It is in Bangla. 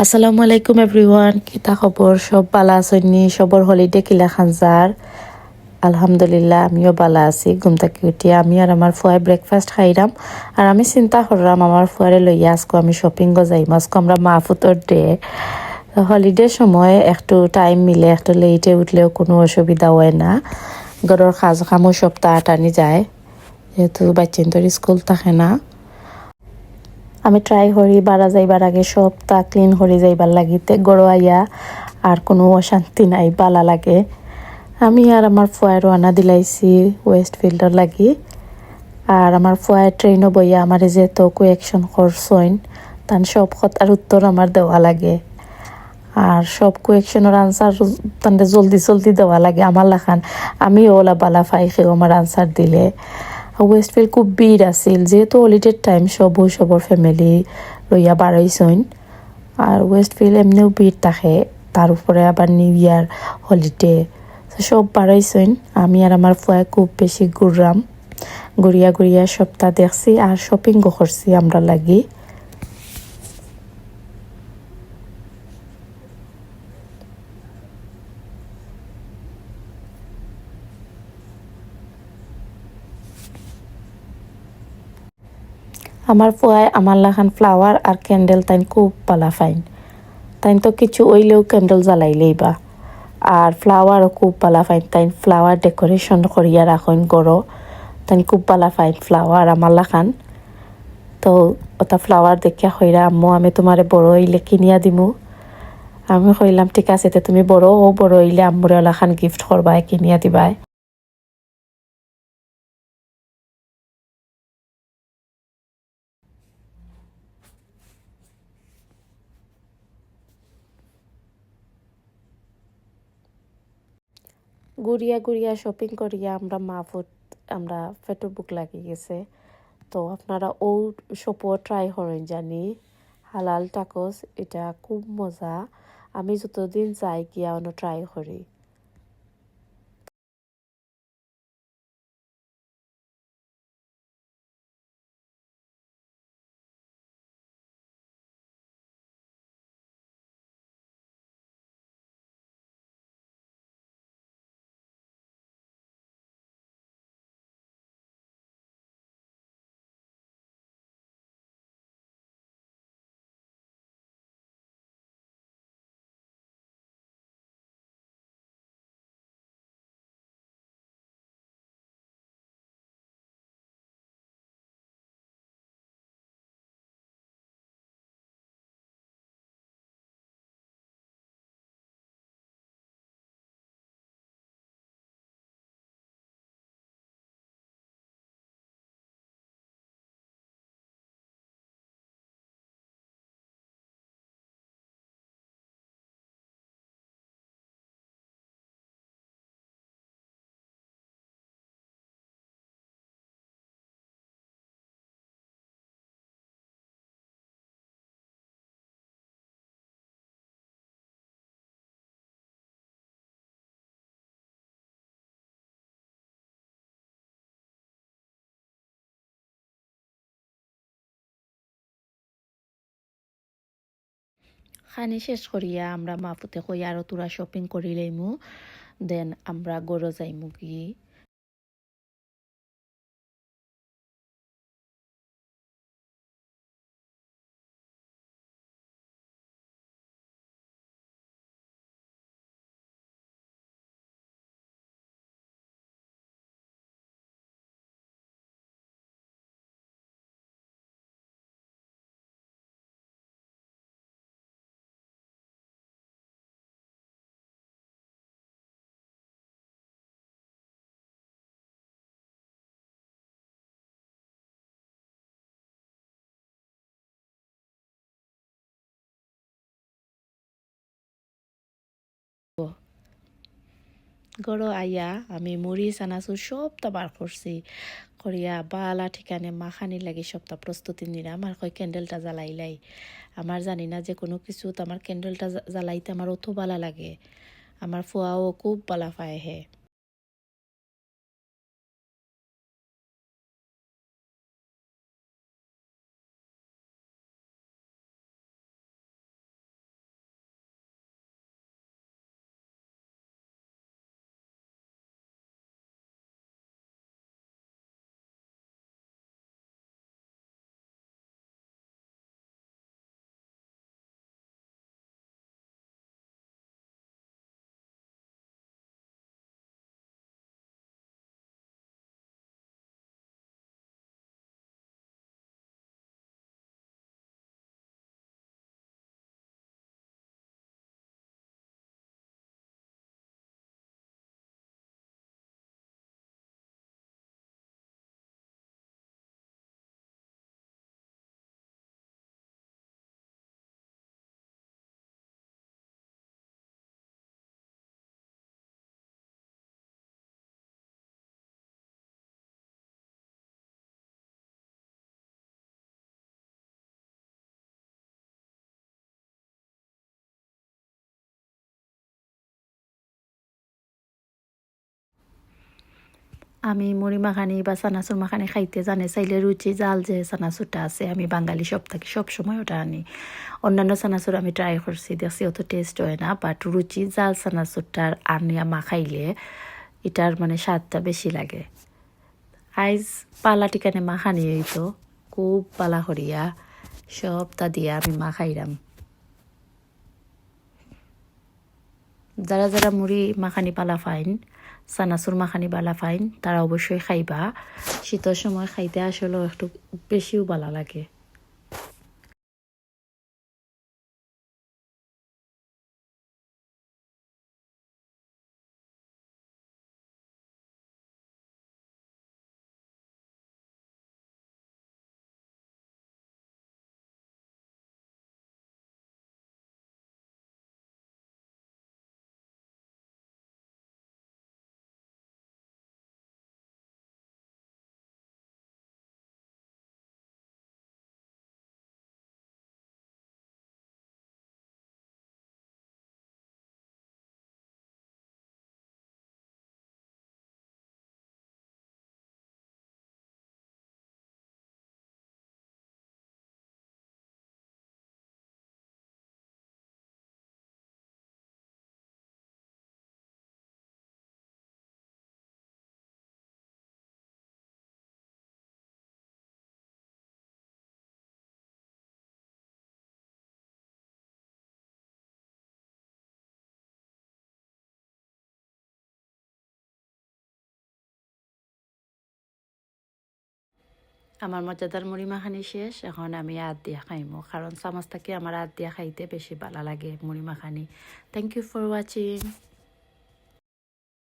আসসালামু আলাইকুম এভরিওয়ান, কিতা খবর? সব বালা আছেননি? সবর হলিডে কিলা খানজার? আলহামদুলিল্লাহ, আমিও বালা আছি। ঘুম থেকে উঠিয়া আমি আর আমার ফুয়ায় ব্রেকফাস্ট খাইরাম। আর আমি চিন্তা করলাম আমার ফুয়ারে লইয়া আজকে আমি শপিংও যাইম। আজকে আমরা মাহফুতর ডে। হলিডের সময় একটু টাইম মিলে, একটু লেটে উঠলেও কোনো অসুবিধা হয় না। ঘরের কাজ কামও সব তাড়াতাড়ি যায়, যেহেতু বাচ্চাদের স্কুল থাকে না। আমি ট্রাই করি বাড়া যাইবার আগে সবটা ক্লিন করে যাইবার লাগিতে গড়ো আইয়া আর কোনো অশান্তি নাই, বালা লাগে। আমি আর আমার ফুয়ার রানা দিলাইছি ওয়েস্ট ফিল্ডর লাগি। আর আমার ফুয়ার ট্রেনও বইয়া আমার যে তো কোয়েকশন করছইন, তান সব কথার উত্তর আমার দেওয়া লাগে। আর সব কোয়েকশনের আনসার তান্ডে জলদি জলদি দেওয়া লাগে আমার লাখান। আমি ওলা বালা ফাই খেয়ে আমার আনসার দিলে। ওয়েস্টফিল্ড খুব ভিড় আছিল, যেহেতু হলিডের টাইম সবর ফ্যামিলি লইয়া বাড়াইছইন। আর ওয়েস্টফিল্ড এমনিও ভিড় থাকে, তার উপরে আবার নিউ ইয়ার হলিডে, সব বাড়াইছইন। আমি আর আমার ফুয়া খুব বেশি ঘুরলাম, ঘুরিয়া সপ্তাহ দেখছি আর শপিংও করছি আমরা লাগি। আমার ফুয়ায় আমার লাখান ফ্লাওয়ার আর ক্যান্ডেল তাইন খুব পালা ফাইন। তাইন তো কিছু ওইলেও ক্যান্ডেল জ্বালাইলেই বা। আর ফ্লাওয়ারও খুব পালা ফাইন, তাইন ফ্লাওয়ার ডেকোরেশন করিয়া রাখেন গড়ো। তাইন খুব পালা ফাইন ফ্লাওয়ার আমার লাখান। তো ওটা ফ্লাওয়ার দেখিয়া কইরা, আম্মু আমি তোমারে বড় হইলে কিনিয়া দিমু। আমি কইলাম ঠিক আছে, তো তুমি বড় হইলে আম্মুরে ওলাখান গিফট করবাই, কিনিয়া দিবাই। ঘুরিয়া শপিং করিয়া আমরা ফেটো বুক লাগিয়ে গেছে। তো আপনারা ও শপও ট্রাই করেন জানি, হালাল টাকোস, এটা খুব মজা। আমি যতদিন যাই গিয়া অন্য ট্রাই করি। খানি শেষ করিয়া আমরা মাপুতে কই আরো তোরা শপিং করিলেইমু, দেন আমরা গড়ো যাইমু কি। গড়ো আইয়া আমি মুড়ি চানাচুর সবটা বার করছি, করিয়া বালা ঠিকানে মাখানি লাগি সবটা প্রস্তুতি নিলাম। আর কই ক্যান্ডেলটা জ্বালাইলাই। আমার জানি না যে কোনো কিছু, আমার ক্যান্ডেলটা জ্বালাইতে আমার অত বালা লাগে। আমার ফুয়াও খুব বালা পায় হে। আমি মুড়ি মাখানি বা চানাচুর মাখানি খাইতে জানে চাইলে রুচি জাল যে চানাচুরটা আছে আমি বাঙালি সব থাকি সব সময় ওটা আনি। অন্যান্য চানাচুর আমি ট্রাই করছি দেখছি অত টেস্ট হয় না, বাট রুচি জাল চানাচুরটার আনিয়া মাখাইলে এটার মানে স্বাদটা বেশি লাগে। আইজ পালা টিকানে মাখানি হইতো খুব পালা করিয়া সবটা দিয়া আমি মাখাইলাম। যারা যারা মুড়ি মাখানি পালা ফাইন চানাচুর মাখানি বালা ফাইন তারা অবশ্যই খাইবা। শীতের সময় খাইতে আসলেও একটু বেশিও ভালো লাগে। আমার মজাদার মুড়ি মাখানি শেষ, এখন আমি আদ দিয়া খাইমো, কারণ চামচ থাকি আমার আদ দিয়া খাইতে বেশি ভালো লাগে মুড়ি মাখানি। Thank you for watching.